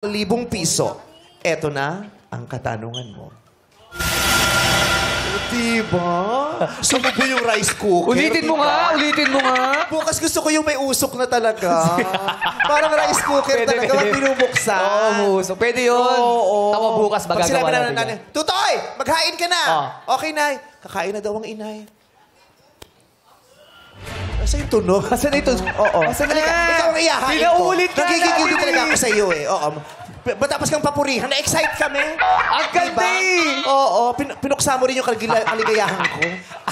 1,000 piso. Eto na ang katanungan mo. Diba? Sumubo yung rice cooker. Ulitin mo nga, ulitin mo nga. Bukas gusto ko yung may usok na talaga. Parang rice cooker Pwede, talaga, pwede. wag binubuksan. Oo, musok. Pwede yun. Oo. Tawa bukas, Pag sinabi magagawa na natin. natin, Tutoy, maghain ka na. Oh. Okay, Nay. Kakain na daw ang inay. Asa yung tunog? Asan ito? Oo. Asan na? Ikaw ang iyahain ko. Pinaulit ka Nagigigil natin talaga eh. ako sa iyo eh. Oo. Matapos kang papurihan, na-excite kami. Ang ganda eh. Oo. Pinuksa mo rin yung kaligayahan ko.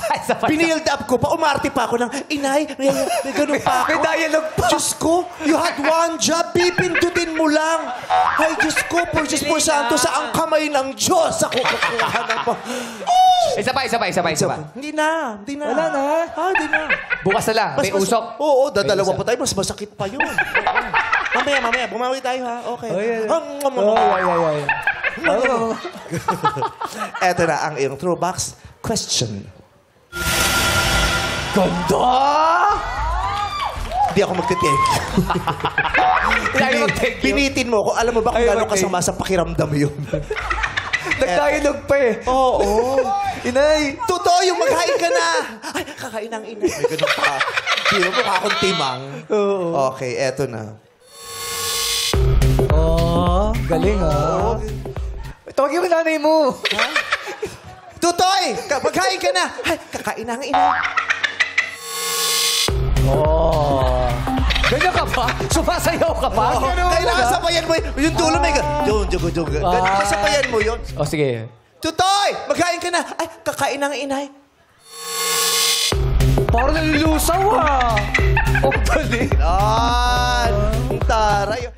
Ay, sa Pinild up ko pa. Umarte pa ako ng, Inay, may ganun pa ako. May dialogue pa. Diyos ko, you had one job, pipindutin mo lang. Ay, Diyos ko, por Diyos po santo, sa ang kamay ng Diyos ako kukuha na pa. Isa pa. Hindi na. Wala na. Hindi na. Bukas na lang, may usok. Oo, dadalawa May pa tayo. Mas masakit pa yun. Mamaya. Bumawi tayo, ha? Okay. Ay. Eto na ang iyong throwbox question. Ganda! Hindi ako magte-take. Ayaw mag-thank you. Binitin mo ako. Alam mo ba kung Ayaw gano'ng mag-thank kasama sa pakiramdam yun? Nag-dialogue pa eh. Oo. Inay! Totoo, yung maghain ka na. Ay, kakain ang ina. May ganun pa. Hindi mo mukha akong timang. Oo. Okay, eto na. Oh, galing ah. Tawagin mo nanay mo. Tutoy! Maghain ka na! Ay, kakain ang ina. Oh. Ganyan ka ba? Sumasayaw ka pa? Oo. Kailangan sabayan mo yung dulo may Jung. Ganun sabayan mo yun. Oh, sige. Tutoy! Maghain ka na! Ay, kakain ang inay. Parang nalulusaw ah. Oh, galing. Ang taray.